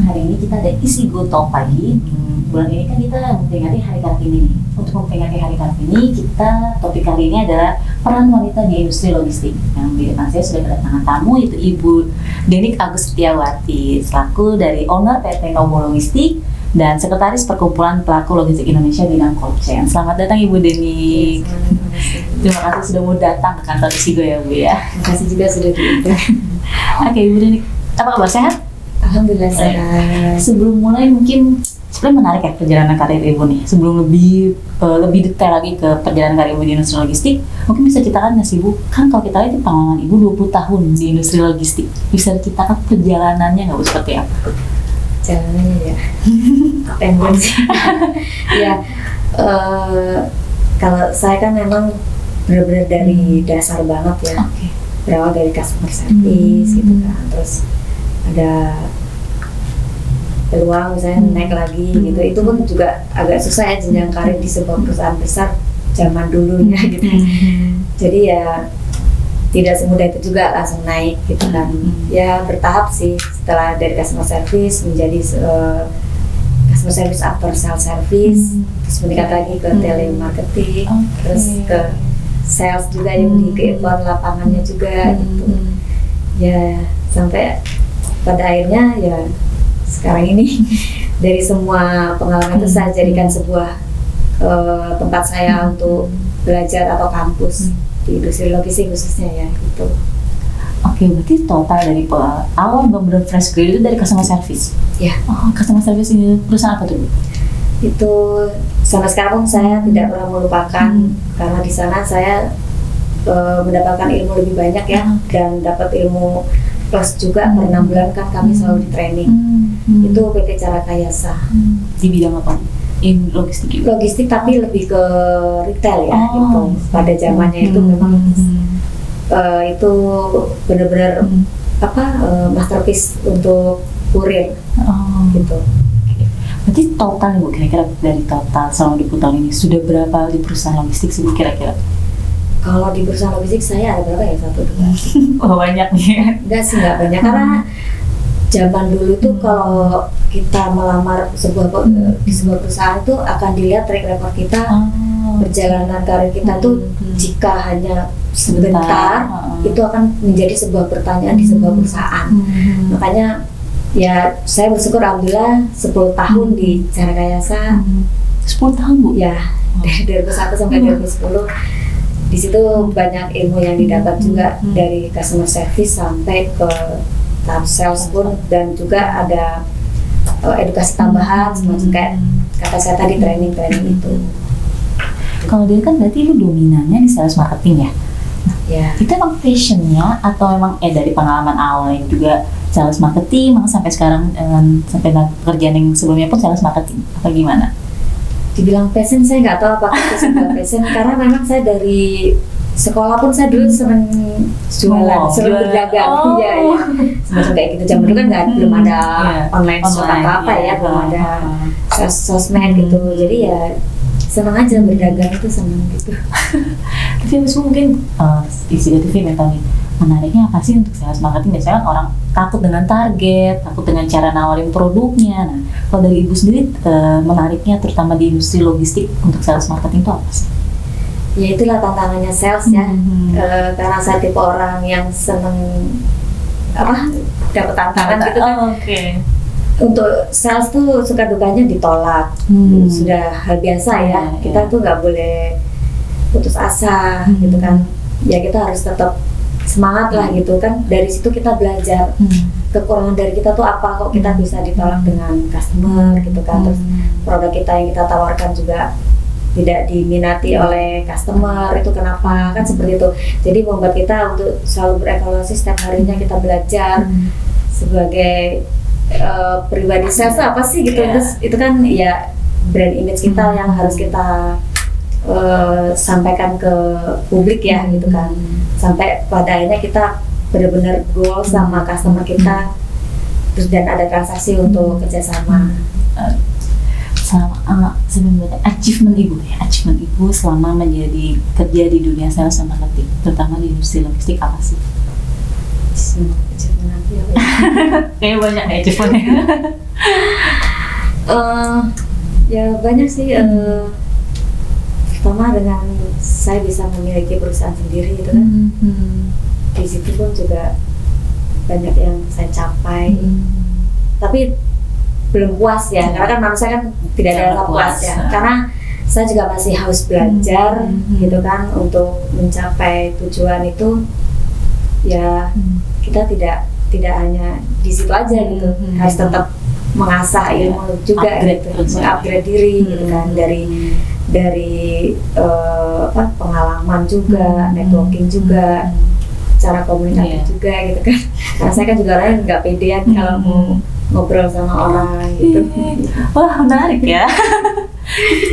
hari ini kita ada isi Go Talk pagi. Bulan ini kan kita memperingati Hari Kartini nih. Untuk memperingati Hari Kartini, topik hari ini adalah peran wanita di industri logistik. Yang di depan saya sudah kedatangan tamu, yaitu Ibu Denik Agus Setiawati, selaku dari owner PT Nomo Logistik dan sekretaris Perkumpulan Pelaku Logistik Indonesia bidang cold chain. Selamat datang Ibu Denik. Terima kasih sudah mau datang ke kantor Isigo ya Bu ya. Terima kasih juga sudah diundang. Oke Ibu Denik, apa kabar, sehat? Alhamdulillah sehat. Sebelum mulai mungkin sebenarnya menarik ya perjalanan karir Ibu nih. Sebelum lebih detail lagi ke perjalanan karir Ibu di industri logistik, mungkin bisa ceritakan nggak sih Bu? Kan kalau kita lihat pengalaman Ibu 20 tahun di industri logistik, bisa ceritakan perjalanannya nggak Bu, seperti apa? Jalannya ya, pendek sih. Ya, kalau saya kan memang benar-benar dari dasar banget ya. Okay. Berawal dari customer service gitu kan, terus ada peluang misalnya naik lagi gitu. Itu pun juga agak susah ya jenjang karir di sebuah perusahaan besar zaman dulunya gitu. Jadi ya tidak semudah itu juga langsung naik gitu kan. Ya bertahap sih, setelah dari customer service menjadi customer service after sales service, terus meningkat lagi ke telemarketing, terus ke sales juga yang di keekonomian lapangannya juga gitu. Ya sampai pada akhirnya ya sekarang ini dari semua pengalaman itu saya jadikan sebuah tempat saya untuk belajar atau kampus di industri logistik khususnya ya gitu. Oke, berarti total dari awal benar-benar fresh graduate itu dari customer service? Ya. Oh, customer service ini perusahaan apa tuh? Itu sampai sekarang saya tidak pernah melupakan karena di sana saya mendapatkan ilmu lebih banyak ya, dan dapat ilmu plus juga per 6 bulan kan kami selalu di training. Itu PT Caraka Yasa. Di bidang apa? Logistik. Logistik tapi lebih ke retail ya gitu. Pada zamannya itu memang itu benar-benar masterpiece untuk kurir gitu. Berarti total Bu, kira-kira dari total selama 20 tahun ini sudah berapa di perusahaan logistik sih kira-kira? Kalau di perusahaan logistik saya ada berapa ya? 1, 2. Oh banyak nih. Enggak sih, enggak banyak karena zaman dulu tuh kalau kita melamar di sebuah perusahaan itu akan dilihat track record kita, perjalanan karir kita tuh jika hanya sebentar itu akan menjadi sebuah pertanyaan di sebuah perusahaan. Makanya ya saya bersyukur alhamdulillah 10 tahun di Caraka Yasa. 10 tahun Bu? Ya, dari 2001 sampai 2010. Di situ banyak ilmu yang didapat juga dari customer service sampai ke tahap sales pun, dan juga ada edukasi tambahan semacam kayak kata saya tadi training itu. Kalau dia kan berarti Ibu dominannya di sales marketing ya? Ya. Itu emang passionnya atau emang dari pengalaman awalnya juga sales marketing, sampai sekarang sampai pekerjaan yang sebelumnya pun sales marketing, apa gimana? Dibilang passion saya nggak tahu apakah itu sebuah passion karena memang saya dari sekolah pun saya dulu seneng jualan, seneng berdagang, iya. Semacam kayak gitu. Zaman dulu kan belum ada online shop apa ya, belum ada sosmed gitu. Jadi ya seneng aja berdagang, itu seneng gitu. Tapi habis mungkin isi TV mental nih, menariknya apa sih untuk sales marketing? Biasanya orang takut dengan target, takut dengan cara nawarin produknya. Nah, kalau dari Ibu sendiri menariknya terutama di industri logistik untuk sales marketing itu apa sih? Ya itulah tantangannya sales ya, karena saya tipe orang yang seneng dapat tantangan gitu kan. Untuk sales tuh suka dukanya ditolak, sudah hal biasa ya. Kita tuh nggak boleh putus asa gitu kan. Ya kita harus tetap semangat lah gitu kan. Dari situ kita belajar kekurangan dari kita tuh apa, kok kita bisa ditolak dengan customer gitu kan. Terus produk kita yang kita tawarkan juga tidak diminati oleh customer, itu kenapa, kan seperti itu. Jadi membuat kita untuk selalu berevaluasi setiap harinya, kita belajar sebagai pribadi sales apa sih gitu. Terus itu kan ya brand image kita yang harus kita sampaikan ke publik ya gitu kan, sampai pada akhirnya kita benar-benar goal sama customer kita, terus dan ada transaksi untuk kerjasama. Sebenarnya achievement ibu selama menjadi kerja di dunia sales dan marketing, terutama di industri logistik apa sih? Achievement aku ya. Kayaknya banyak nih achievementnya. Ya banyak sih. Pertama dengan saya bisa memiliki perusahaan sendiri gitu kan. Di situ pun juga banyak yang saya capai. Tapi belum puas ya, karena kan manusia kan tidak ada rasa puas ya. Karena saya juga masih harus belajar gitu kan untuk mencapai tujuan itu. Ya kita tidak hanya di situ aja gitu, harus tetap mengasah ilmu juga gitu, mengupgrade diri gitu kan, dari pengalaman juga, networking juga, cara komunikatif juga gitu kan. Nah saya kan juga orang yang nggak pedean kalau mau ngobrol sama orang gitu. Wah menarik ya.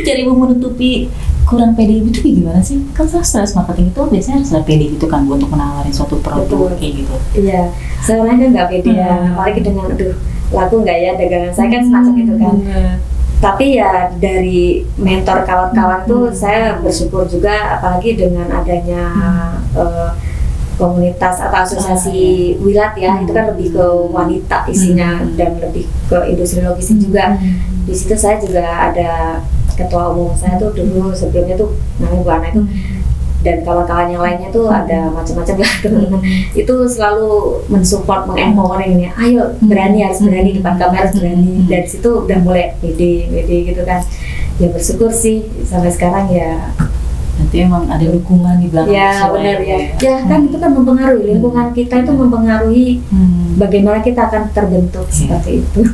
Cari menutupi kurang pede itu kayak gimana sih? Kan sales marketing itu biasanya harus pede gitu kan untuk menawarin suatu produk. Betul. Kayak gitu. Iya, saya orangnya kan nggak pede ya, apalagi dengan laku nggak ya dagangan saya kan semacam itu kan. Tapi ya dari mentor kawan-kawan tuh saya bersyukur juga, apalagi dengan adanya komunitas atau asosiasi Wilat ya, itu kan lebih ke wanita isinya dan lebih ke industri logistik juga. Di situ saya juga ada ketua umum saya tuh dulu sebelumnya tuh namanya Bu Ana itu, dan kawan-kawan yang lainnya tuh ada macam-macam lah teman-teman. Itu selalu mensupport, mengempowering ini, ayo berani, harus berani, depan kamera harus berani. Dari situ udah mulai pede gitu kan. Ya bersyukur sih sampai sekarang ya. Nanti emang ada dukungan di belakang. Ya benar ya. Ya kan itu kan mempengaruhi, lingkungan kita itu mempengaruhi bagaimana kita akan terbentuk seperti itu.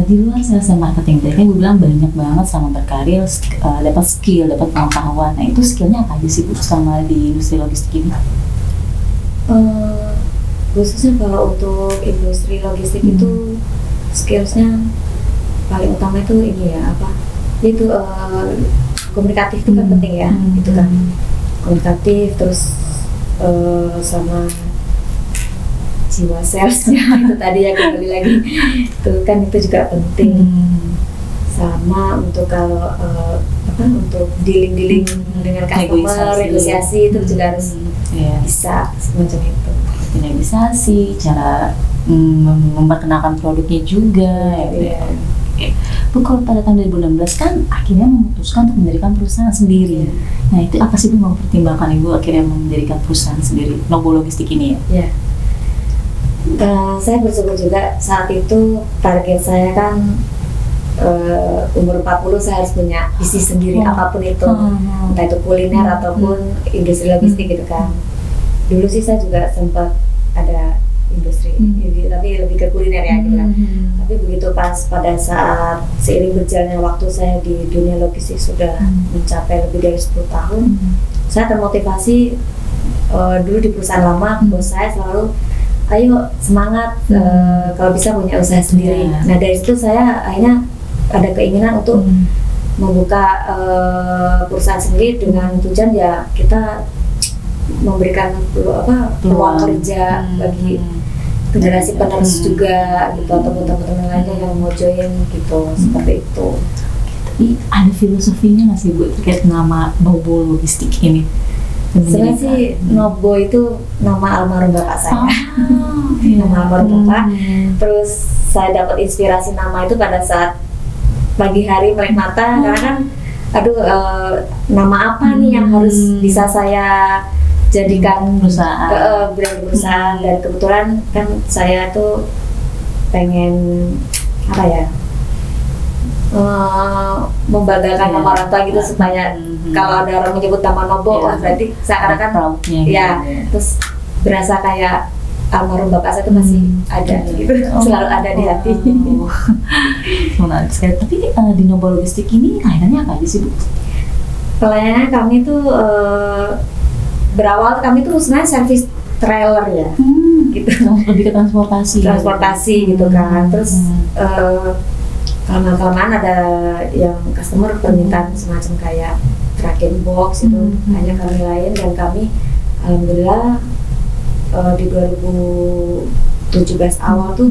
Di luar sales dan marketing tadi kan gue bilang banyak banget sama berkarir, dapat skill, dapat pengetahuan. Nah itu skillnya apa aja sih Bu sama di industri logistik ini? Khususnya kalau untuk industri logistik itu skillsnya paling utama itu ini ya apa? Itu komunikatif itu kan penting ya, itu kan komunikatif, terus sama jiwa salesnya itu tadi ya kembali lagi itu kan itu juga penting. Sama untuk kalau untuk dealing dengan customer, negosiasi itu juga harus bisa semacam itu. Negosiasi, cara memperkenalkan produknya juga. Bu, kalau pada tahun 2016 kan akhirnya memutuskan untuk mendirikan perusahaan sendiri. Nah itu apa sih Bu mau pertimbangkan Ibu akhirnya mendirikan perusahaan sendiri, Nobo Logistik ini ya? Saya bersyukur juga saat itu target saya kan umur 40 saya harus punya bisnis sendiri apapun itu, entah itu kuliner ataupun industri logistik gitu kan. Dulu sih saya juga sempat ada industri, tapi lebih ke kuliner ya gitu kan. Tapi begitu pas pada saat seiring berjalannya waktu saya di dunia logistik sudah mencapai lebih dari 10 tahun, saya termotivasi. Dulu di perusahaan lama, bos saya selalu ayo semangat kalau bisa punya usaha sendiri. Nah dari situ saya akhirnya ada keinginan untuk membuka perusahaan sendiri dengan tujuan ya kita memberikan peluang kerja bagi generasi penerus juga gitu, ataupun teman-teman lainnya yang mau join gitu, seperti itu. Tapi ada filosofinya nggak sih Bu terkait nama Nobo Logistik ini? Sebenarnya sih Nobo itu nama almarhum bapak saya. Nama almarhum bapak. Terus saya dapat inspirasi nama itu pada saat pagi hari melek mata, karena kan nama apa nih yang harus bisa saya jadikan perusahaan. Dan kebetulan kan saya tuh pengen membanggakan nama orang tua gitu, supaya kalau ada orang menyebut nama Nobo, wah berarti seakan-akan ya terus berasa kayak almarhum bapak saya itu masih ada gitu, selalu ada di hati. Menarik sekali. Tapi di Nobo Logistik ini layanannya apa aja sih Bu? Pelayanan kami tuh berawal kami tuh sebenarnya service trailer ya, gitu. Lebih ke transportasi gitu kan. Terus kelamaan ada yang customer permintaan semacam kayak tracking box itu, hanya kami layan, dan kami alhamdulillah di 2017 awal tuh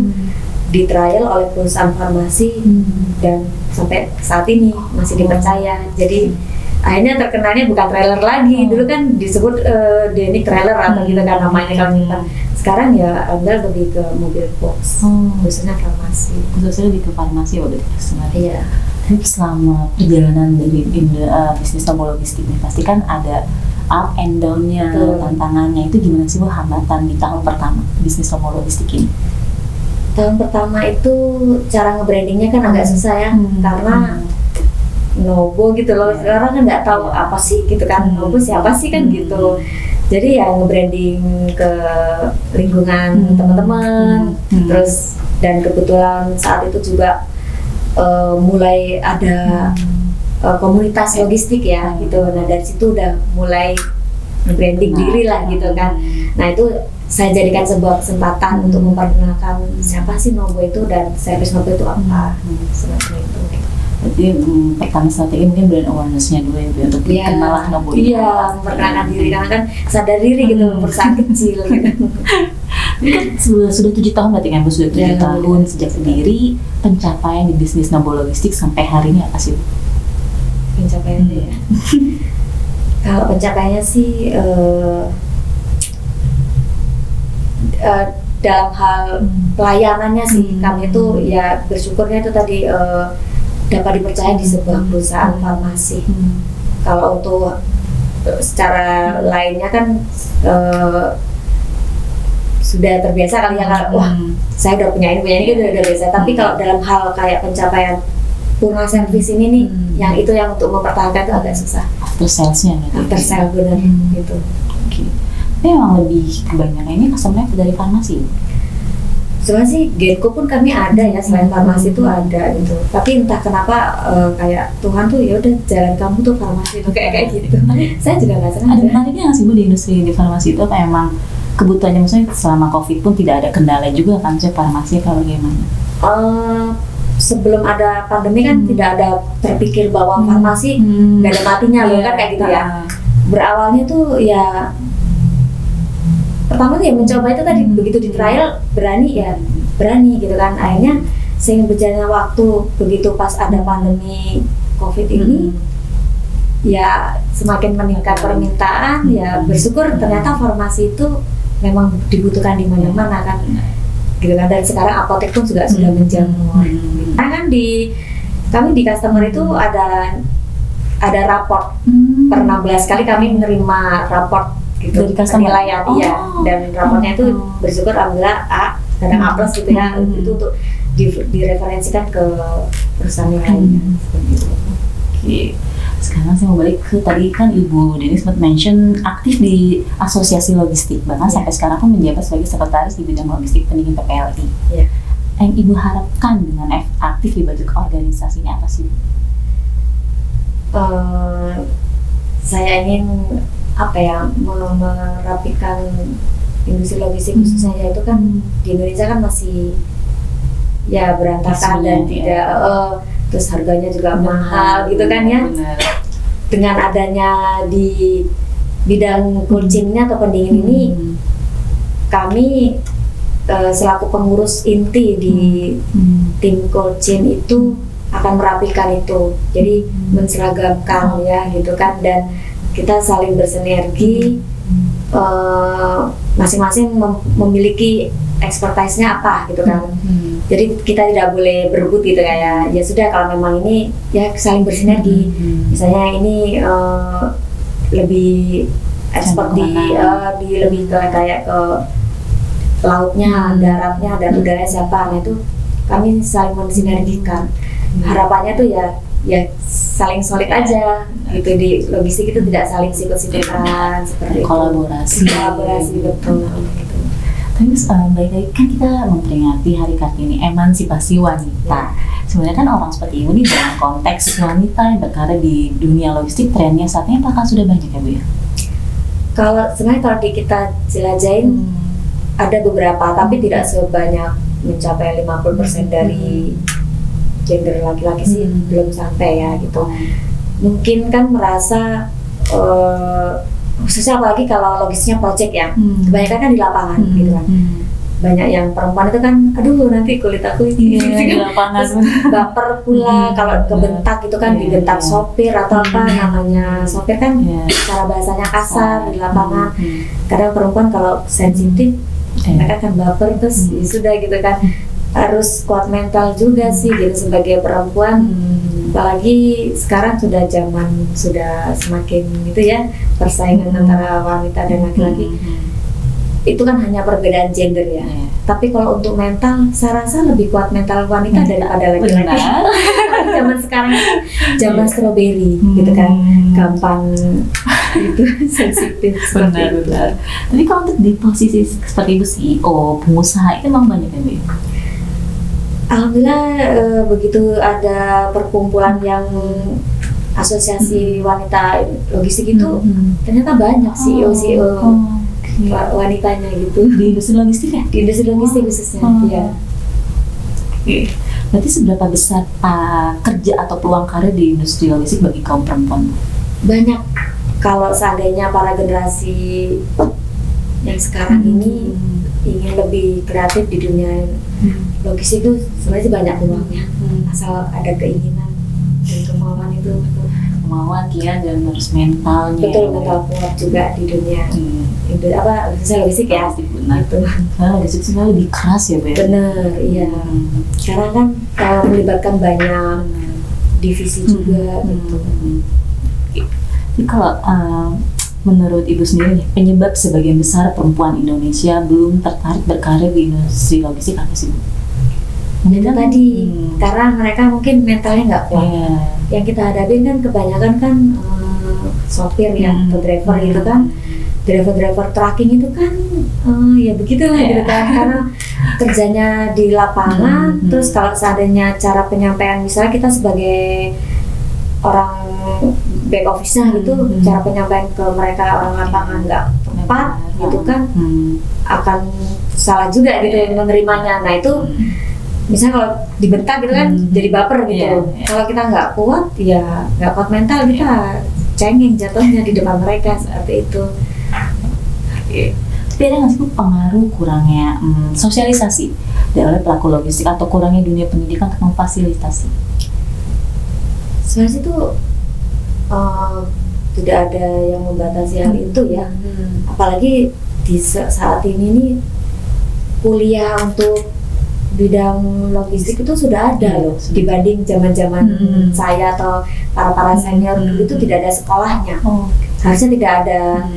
di trial oleh perusahaan farmasi dan sampai saat ini masih dipercaya. Jadi akhirnya terkenalnya bukan trailer lagi. Dulu kan disebut Denny trailer atau gitu kan namanya kalau kita. Sekarang ya Anda lebih ke mobil box, khususnya farmasi. Khususnya lebih ke farmasi waktu itu sebenarnya. Iya. Tapi selama perjalanan dari bisnis Nobo Logistik ini pasti kan ada up and down-nya, tantangannya. Itu gimana sih Bu hambatan di tahun pertama bisnis Nobo Logistik ini? Tahun pertama itu cara nge-brandingnya kan agak susah ya, karena Nobo gitu loh, sekarang kan nggak tahu apa sih gitu kan, Nobo siapa sih kan gitu. Jadi ya nge-branding ke lingkungan teman-teman, terus dan kebetulan saat itu juga mulai ada komunitas logistik ya gitu. Nah dari situ udah mulai nge-branding diri lah gitu kan. Nah itu saya jadikan sebuah kesempatan untuk memperkenalkan siapa sih Nobo itu dan service Nobo itu apa, seperti itu. Berarti pertama strategi mungkin brand awareness-nya dulu ya untuk dikenal lah Nobo ini. Iya, memperkenalkan diri karena kan sadar diri gitu, perusahaan kecil gitu. Ini kan sudah 7 tahun berarti kan Bu, sudah 7 tahun sejak sendiri. Pencapaian di bisnis Nobo Logistik sampai hari ini apa sih? Pencapaiannya ya. Kalau pencapaiannya sih dalam hal pelayanannya sih kami itu ya bersyukurnya itu tadi dapat dipercaya di sebuah perusahaan farmasi. Kalau untuk secara lainnya kan sudah terbiasa kali ya, wah saya udah punya ini gitu udah biasa. Tapi kalau dalam hal kayak pencapaian purna service ini nih, yang itu yang untuk mempertahankan itu agak susah. After sales-nya berarti. After sales benar gitu. Oke. Tapi memang lebih kebanyakan ini customer dari farmasi. Sebenarnya sih Genko pun kami ada ya, selain farmasi itu ada gitu. Tapi entah kenapa kayak Tuhan tuh ya udah jalan kamu tuh farmasi tuh kayak gitu. Saya juga nggak senang. Ada menariknya nggak sih Bu di industri di farmasi itu apa emang kebutuhannya, maksudnya selama COVID pun tidak ada kendala juga kan sih farmasi kalau bagaimana? Sebelum ada pandemi kan tidak ada terpikir bahwa farmasi nggak ada matinya loh kan kayak gitu ya. Berawalnya tuh ya pertama tuh ya mencoba itu tadi, begitu di trial berani gitu kan. Akhirnya seiring berjalannya waktu, begitu pas ada pandemi COVID ini ya semakin meningkat permintaan, ya bersyukur ternyata farmasi itu memang dibutuhkan di mana-mana kan gitu kan. Dan sekarang apotek pun juga sudah menjamur. Karena kan kami di customer itu ada raport per 16 kali kami menerima raport gitu, dari penilaian dan raportnya itu bersyukur alhamdulillah A, kadang A plus gitu ya, itu untuk direferensikan ke perusahaan yang lainnya. Oke. Sekarang saya mau balik ke tadi kan Ibu Denny sempat mention aktif di asosiasi logistik, bahkan sampai sekarang pun menjabat sebagai sekretaris di bidang logistik pendingin PPLI. Yang Ibu harapkan dengan aktif di bentuk organisasi ini apa sih? Saya ingin merapikan industri logistik khususnya, yaitu kan di Indonesia kan masih ya berantakan dan tidak terus harganya juga mahal gitu kan ya. Dengan adanya di bidang cold chain-nya atau pendingin ini, kami selaku pengurus inti di tim cold chain itu akan merapikan itu, jadi menseragamkan ya gitu kan, dan kita saling bersinergi, masing-masing memiliki expertise-nya apa gitu kan. Jadi kita tidak boleh berebut gitu kayak ya sudah kalau memang ini ya saling bersinergi. Misalnya ini lebih expert di lebih ke kayak ke lautnya, daratnya dan udara siapa, nah itu kami saling mensinergikan. Harapannya tuh ya saling solid aja gitu, di logistik itu tidak saling sikut-sikutan seperti kolaborasi betul gitu. Tapi baik lagi kan kita memperingati Hari Kartini Emansipasi Wanita. Sebenarnya kan orang seperti Ibu nih dalam konteks wanita yang berkarya di dunia logistik, trennya saat ini apakah sudah banyak ya Bu ya? Kalau sebenarnya kalau kita jelajahin ada beberapa, tapi tidak sebanyak mencapai 50% dari gender laki-laki sih, belum sampai ya gitu. Mungkin kan merasa khususnya apalagi kalau logisnya project ya, kebanyakan kan di lapangan gitu kan. banyak yang perempuan itu kan, aduh nanti kulit aku ini di lapangan baper pula kalau kebentak itu kan, dibentak sopir atau apa namanya sopir kan, cara bahasanya kasar di lapangan. Kadang perempuan kalau sensitif mereka kan baper, terus sudah gitu kan, harus kuat mental juga sih gitu sebagai perempuan. Apalagi sekarang sudah zaman sudah semakin gitu ya, persaingan antara wanita dan laki-laki. Itu kan hanya perbedaan gender ya. Tapi kalau untuk mental, saya rasa lebih kuat mental wanita daripada laki-laki. Zaman sekarang zaman strawberry gitu kan, gampang itu sensitif. Benar. Tapi kalau untuk di posisi seperti Ibu CEO, pengusaha itu memang banyak kan, Bu? Alhamdulillah begitu ada perkumpulan yang asosiasi wanita logistik itu ternyata banyak CEO wanitanya gitu di industri logistik ya? Di industri logistik khususnya. Ya. Berarti seberapa besar kerja atau peluang karir di industri logistik bagi kaum perempuan? Banyak. Kalau seandainya para generasi yang sekarang ini ingin lebih kreatif di dunia logistik itu sebenarnya banyak peluangnya, asal ada keinginan dan kemauan itu. Kemauan, kian dan harus mentalnya. Betul, mental kuat juga di dunia. Itu apa? Saya logistik ya. Benar. Itu. Karena logistik sebenarnya lebih keras ya, Bu. Benar, iya. Karena kan melibatkan banyak divisi juga gitu. Jadi kalau menurut Ibu sendiri nih, penyebab sebagian besar perempuan Indonesia belum tertarik berkarir di industri logistik apa sih, Bu? Itu tadi, karena mereka mungkin mentalnya nggak kuat. Yang kita hadapin kan kebanyakan kan sopir ya, atau driver gitu kan. Driver tracking itu kan ya begitulah gitu kan, karena kerjanya di lapangan. Terus kalau seandainya cara penyampaian, misalnya kita sebagai orang back office-nya gitu, cara penyampaian ke mereka orang lapangan nggak tepat gitu kan, akan salah juga gitu menerimanya. Nah itu misalnya kalau dibentak gitu kan jadi baper gitu. Kalau kita nggak kuat ya nggak kuat mental, kita cengeng jatuhnya di depan mereka seperti itu. Tapi ada nggak sih pengaruh kurangnya sosialisasi oleh pelaku logistik atau kurangnya dunia pendidikan untuk memfasilitasi? Sebenarnya itu tidak ada yang membatasi hal itu ya. Apalagi di saat ini nih kuliah untuk bidang logistik itu sudah ada loh, dibanding zaman-zaman saya atau para senior dulu itu tidak ada sekolahnya. Harusnya tidak ada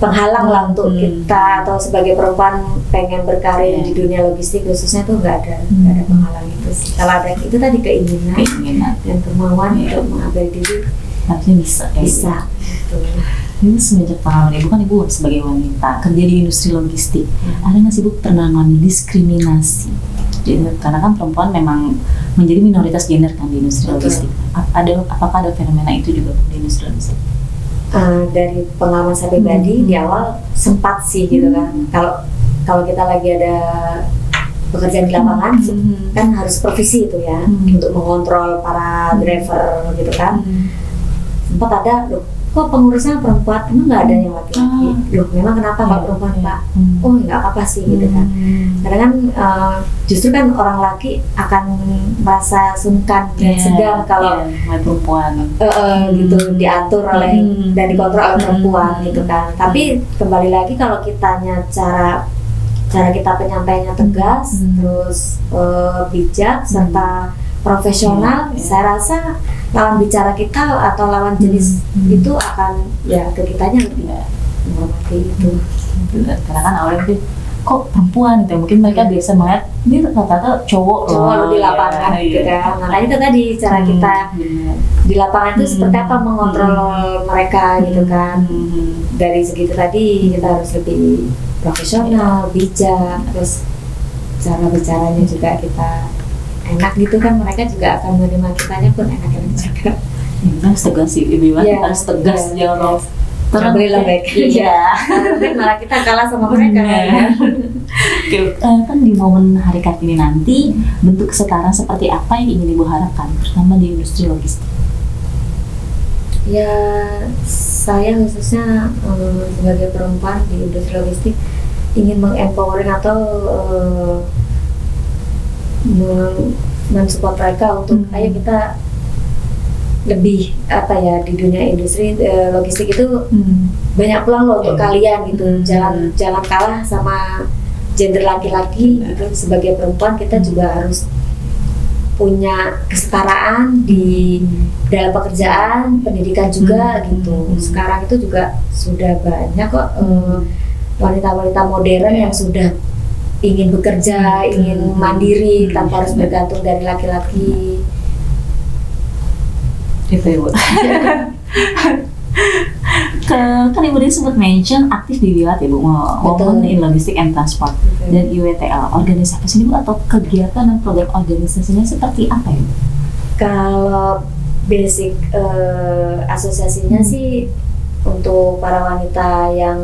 penghalang lah untuk kita atau sebagai perempuan pengen berkarir di dunia logistik khususnya tuh nggak ada penghalang itu sih. Kalau ada itu tadi keinginan dan kemauan untuk mengambil diri, harusnya bisa. Ini semenjak pengalaman Ibu kan Ibu sebagai wanita kerja di industri logistik, ada nggak sih Bu pernah mengalami diskriminasi? Karena kan perempuan memang menjadi minoritas gender kan di industri logistik. Apakah ada fenomena itu juga di industri logistik? Dari pengalaman saya pribadi di awal sempat sih gitu kan. Kalau kita lagi ada pekerjaan di lapangan kan harus supervisi itu ya, untuk mengontrol para driver gitu kan. Sempat ada, loh kok pengurusnya perempuan, emang nggak ada yang laki-laki? Loh memang kenapa nggak perempuan Pak? Oh nggak apa-apa sih gitu kan. Karena kan justru kan orang laki akan merasa sungkan dan segan kalau perempuan gitu diatur oleh dan dikontrol oleh perempuan gitu kan. Tapi kembali lagi kalau kitanya cara kita penyampaiannya tegas, terus bijak serta profesional, saya rasa lawan bicara kita atau lawan jenis itu akan ya ke kitanya lebih menghormati itu. Karena kan awalnya itu kok perempuan gitu, mungkin mereka biasa melihat ini rata-rata cowok di lapangan gitu kan. Makanya itu tadi cara kita di lapangan itu seperti apa mengontrol mereka gitu kan. Dari segitu tadi kita harus lebih profesional, bijak, terus cara bicaranya juga kita enak gitu kan, mereka juga akan menerima kitanya pun enak-enak juga. Harus tegas sih, Ibu harus tegas jangan boleh lembek. Iya. Malah kita kalah sama mereka. Kan di momen Hari Kartini nanti bentuk kesetaraan seperti apa yang ingin Ibu harapkan, terutama di industri logistik? Ya saya khususnya sebagai perempuan di industri logistik ingin mengempowering atau mensupport mereka untuk ayo kita lebih apa ya, di dunia industri logistik itu banyak peluang loh untuk kalian gitu. Jangan kalah sama gender laki-laki gitu. Sebagai perempuan kita juga harus punya kesetaraan di dalam pekerjaan, pendidikan juga gitu. Sekarang itu juga sudah banyak kok wanita-wanita modern yang sudah ingin bekerja, ingin mandiri tanpa harus bergantung dari laki-laki. Gitu ya, Bu. Kan Ibu tadi sempat mention aktif di Wilat ya, Bu, Women in Logistics and Transport dan IWTL. Organisasi ini, Bu, atau kegiatan dan program organisasinya seperti apa ya, Bu? Kalau basic asosiasinya sih untuk para wanita yang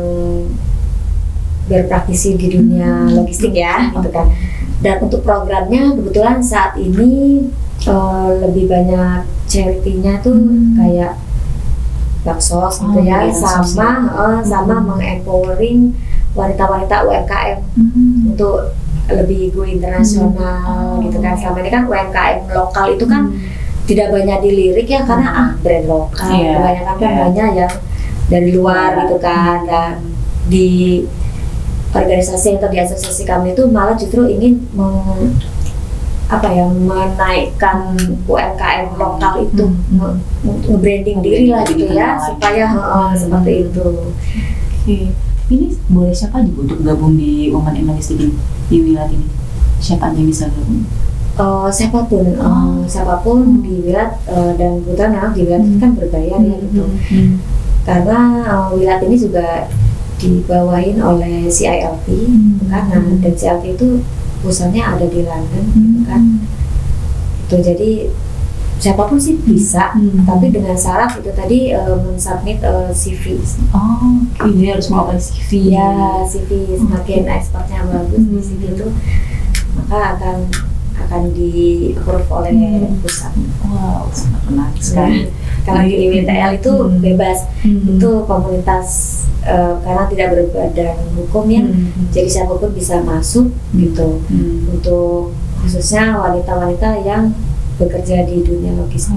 berpraktisi di dunia logistik ya, gitu kan. Dan untuk programnya kebetulan saat ini lebih banyak charity-nya tuh kayak baksos gitu ya, sama mengempowering wanita-wanita UMKM untuk lebih go internasional gitu kan. Selama ini kan UMKM lokal itu kan tidak banyak dilirik ya, karena brand lokal kebanyakan kan banyak yang dari luar gitu kan. Dan di organisasi atau di asosiasi kami itu malah justru ingin menaikkan UMKM lokal itu, nge-branding diri lah gitu ya, supaya seperti itu. Oke. Ini boleh siapa aja, Bu, untuk gabung di Women in Logistics ini, di Wilat ini? Siapa aja yang bisa gabung? Siapapun di Wilat, dan kebetulan memang di Wilat kan berbayar ya gitu. Karena Wilat ini juga dibawahin oleh CILT, karena dan CILT itu pusatnya ada di London gitu kan. Itu jadi siapapun sih bisa, tapi dengan syarat itu tadi mensubmit CV. Jadi harus melakukan CV. Ya, CV semakin ekspornya bagus di CV itu, maka akan di-approve oleh pusat. Wow, sangat menarik sekali. Karena di IWTL itu bebas, itu komunitas karena tidak berbadan hukum ya, jadi siapapun bisa masuk gitu. Untuk khususnya wanita-wanita yang bekerja di dunia logistik.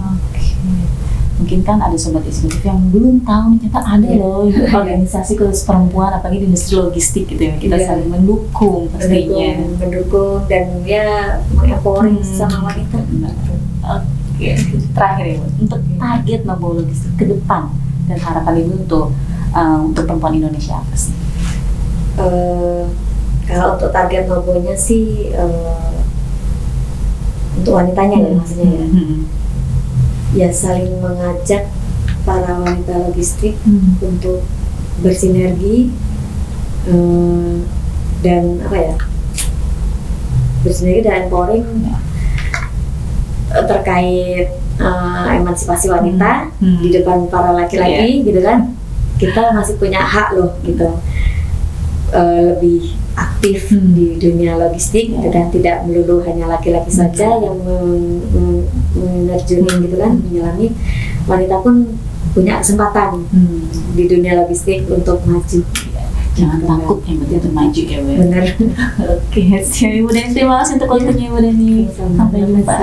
Mungkin kan ada sobat eksekutif yang belum tahu nih, ternyata ada loh organisasi khusus perempuan apalagi di industri logistik gitu ya. Kita saling mendukung pastinya. Mendukung dan ya mengempowering sama wanita. Oke, terakhir ya, Bu, untuk target Nobo Logistik ke depan dan harapan Ibu untuk perempuan Indonesia apa sih? Kalau untuk target Nobonya sih untuk wanitanya ya maksudnya ya. Ya saling mengajak para wanita logistik untuk bersinergi dan bersinergi dan empowering terkait emansipasi wanita di depan para laki-laki gitu kan. Kita masih punya hak loh gitu, lebih aktif di dunia logistik gitu kan. Tidak melulu hanya laki-laki saja yang menerjuni gitu kan, menyelami. Wanita pun punya kesempatan di dunia logistik untuk maju. Jangan takut ya, betul maju ya, Bu. Benar. Oke, siap Ibu Deni, terima kasih untuk waktunya Ibu Deni. Sampai jumpa.